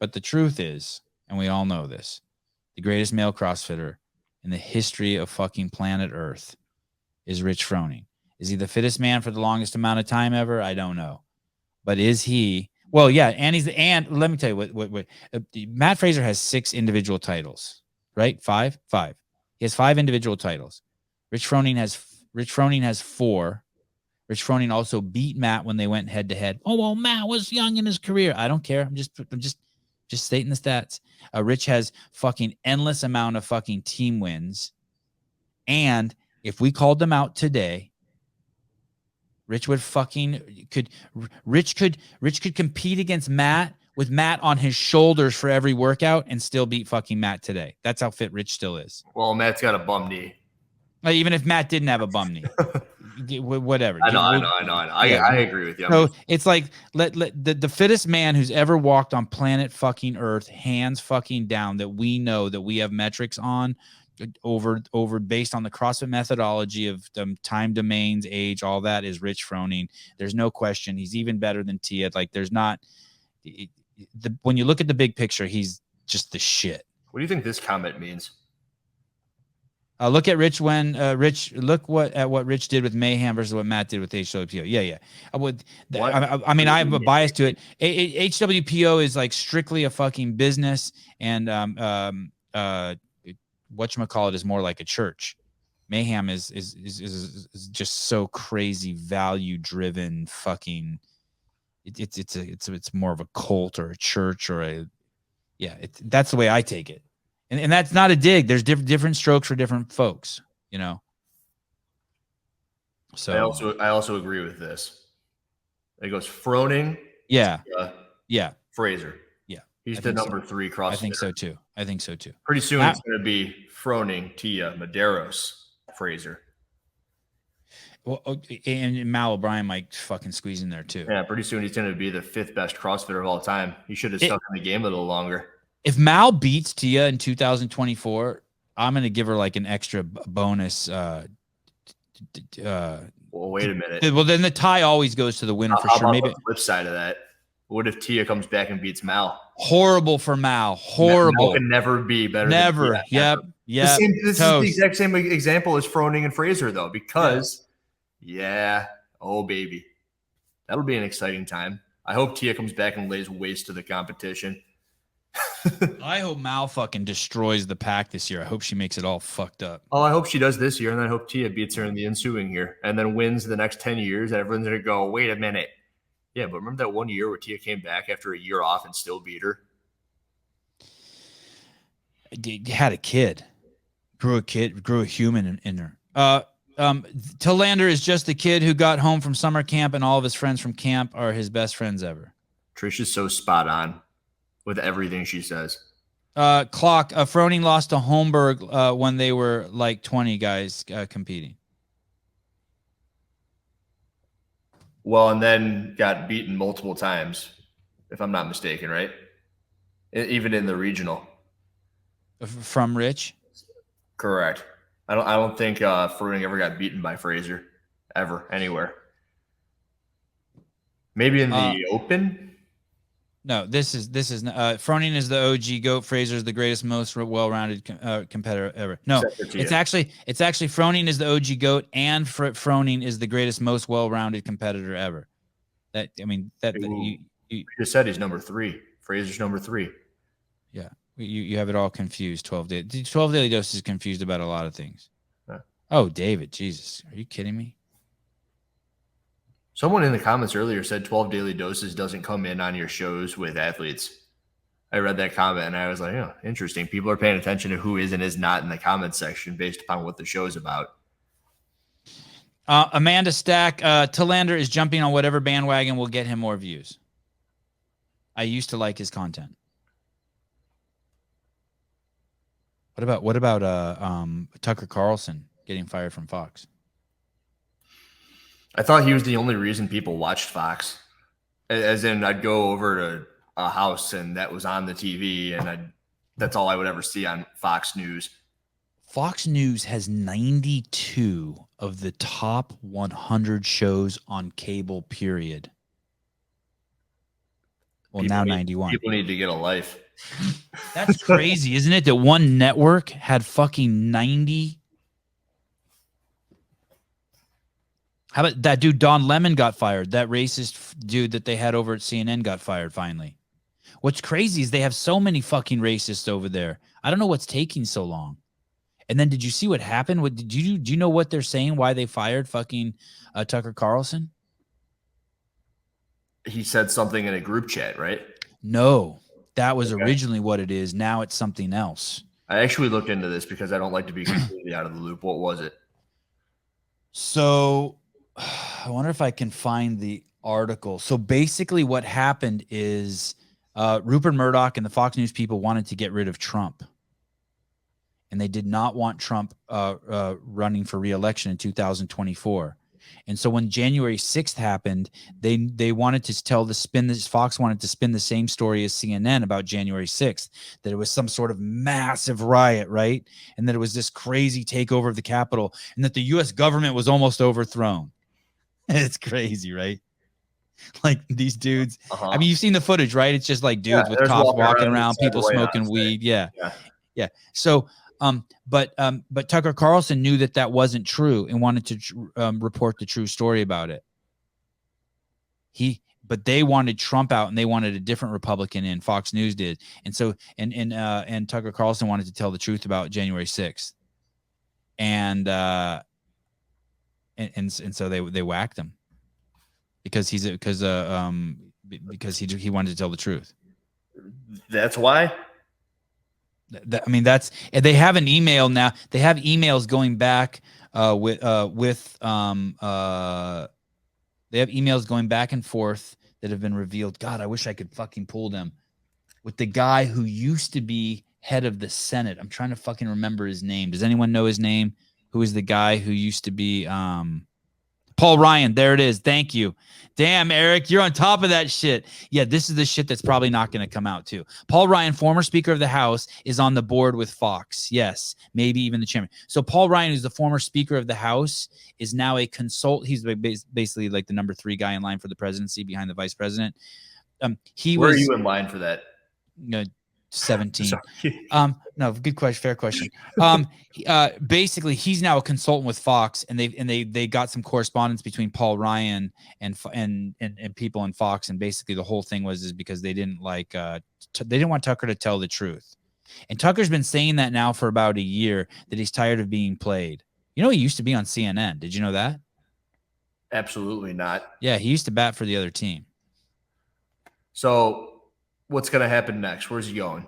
But the truth is, and we all know this, the greatest male CrossFitter in the history of fucking planet Earth is Rich Froning. Is he the fittest man for the longest amount of time ever? I don't know. But is he? Well, yeah, and let me tell you what Matt Fraser has 6 individual titles, right? Five. He has 5 individual titles. Rich Froning has 4. Rich Froning also beat Matt when they went head to head. Oh, well, Matt was young in his career. I don't care. I'm just stating the stats. Rich has fucking endless amount of fucking team wins. And if we called them out today, Rich could compete against Matt with Matt on his shoulders for every workout and still beat fucking Matt today. That's how fit Rich still is. Well, Matt's got a bum knee. Even if Matt didn't have a bum knee, whatever. I know. I agree with you. So it's like the fittest man who's ever walked on planet fucking Earth, hands fucking down, that we know, that we have metrics on over based on the CrossFit methodology of time domains, age, all that, is Rich Froning. There's no question. He's even better than Tia. Like, there's not when you look at the big picture, he's just the shit. What do you think this comment means? Look at Rich when look what Rich did with Mayhem versus what Matt did with HWPO. Yeah. I mean, I have a bias to it. HWPO is like strictly a fucking business, and whatchamacallit is more like a church. Mayhem is just so crazy value driven fucking. It's more of a cult or a church or a that's the way I take it. And that's not a dig. There's different strokes for different folks, you know. So I also agree with this. It goes Froning. Yeah. Fraser. Yeah. He's the number 3 CrossFitter. I think so too. Pretty soon it's going to be Froning, Tia, Medeiros, Fraser. Well, and Mal O'Brien might fucking squeeze in there too. Yeah, pretty soon he's going to be the 5th best CrossFitter of all time. He should have stuck in the game a little longer. If Mal beats Tia in 2024, I'm going to give her like an extra bonus. Well, wait a minute. Well, then the tie always goes to the winner for sure. Maybe the flip side of that. What if Tia comes back and beats Mal? Horrible for Mal. Horrible. Mal can never be better. Never. Than Tia. Yep. This is the exact same example as Froning and Fraser, though, because oh baby, that'll be an exciting time. I hope Tia comes back and lays waste to the competition. I hope Mal fucking destroys the pack this year. I hope she makes it all fucked up. Oh, I hope she does this year, and then I hope Tia beats her in the ensuing year, and then wins the next 10 years. And everyone's gonna go, wait a minute. Yeah, but remember that one year where Tia came back after a year off and still beat her? Had a kid, grew a human in her. Tillander is just a kid who got home from summer camp, and all of his friends from camp are his best friends ever. Trish is so spot on with everything she says. Clock. Froning lost to Holmberg when they were like 20 guys competing. Well, and then got beaten multiple times, if I'm not mistaken, right? Even in the regional. From Rich? Correct. I don't think Froning ever got beaten by Fraser, ever, anywhere. Maybe in the Open. No, this is Froning is the OG GOAT. Fraser is the greatest, most well-rounded competitor ever. No, it's actually Froning is the OG GOAT, and Froning is the greatest, most well-rounded competitor ever. You just said he's number 3. Fraser's number 3. Yeah, you have it all confused. 12 Daily Doses is confused about a lot of things. Huh. Oh, David, Jesus, are you kidding me? Someone in the comments earlier said 12 Daily Doses doesn't come in on your shows with athletes. I read that comment and I was like, oh, interesting. People are paying attention to who is and is not in the comments section based upon what the show's about. Amanda Stack, Tillander is jumping on whatever bandwagon will get him more views. I used to like his content. What about Tucker Carlson getting fired from Fox? I thought he was the only reason people watched Fox. As in, I'd go over to a house and that was on the TV, and that's all I would ever see on Fox News. Fox News has 92 of the top 100 shows on cable, period. Well, now 91. People need to get a life. That's crazy, isn't it? That one network had fucking 90. How about that dude Don Lemon got fired? That racist dude that they had over at CNN got fired finally. What's crazy is they have so many fucking racists over there. I don't know what's taking so long. And then did you see what happened? What do you know what they're saying? Why they fired fucking Tucker Carlson? He said something in a group chat, right? No, that was originally what it is. Now it's something else. I actually looked into this because I don't like to be completely out of the loop. What was it? So I wonder if I can find the article. So basically what happened is Rupert Murdoch and the Fox News people wanted to get rid of Trump. And they did not want Trump running for re-election in 2024. And so when January 6th happened, they wanted to Fox wanted to spin the same story as CNN about January 6th, that it was some sort of massive riot, right? And that it was this crazy takeover of the Capitol, and that the U.S. government was almost overthrown. It's crazy, right? Like these dudes. I mean, you've seen the footage, right? It's just like dudes with cops walking around, people smoking weed. Yeah. So, but Tucker Carlson knew that wasn't true and wanted to report the true story about it. But they wanted Trump out, and they wanted a different Republican in. Fox News did, and so and Tucker Carlson wanted to tell the truth about January 6th, and so they whacked him because he wanted to tell the truth. That's why. I mean, they have an email now. They have emails going back they have emails going back and forth that have been revealed. God, I wish I could fucking pull them, with the guy who used to be head of the Senate. I'm trying to fucking remember his name. Does anyone know his name? Who is the guy who used to be Paul Ryan? There it is. Thank you. Damn, Eric, you're on top of that shit. Yeah, this is the shit that's probably not going to come out too. Paul Ryan, former Speaker of the House, is on the board with Fox. Yes, maybe even the chairman. So Paul Ryan, who's the former Speaker of the House, is now a consultant. He's basically like the number 3 guy in line for the presidency behind the vice president. Where are you in line for that? 17. No, good question. Fair question. Basically, he's now a consultant with Fox, and they got some correspondence between Paul Ryan and people in Fox, and basically the whole thing was because they didn't like they didn't want Tucker to tell the truth, and Tucker's been saying that now for about a year, that he's tired of being played. You know, he used to be on CNN. Did you know that? Absolutely not. Yeah, he used to bat for the other team. So what's going to happen next? Where's he going?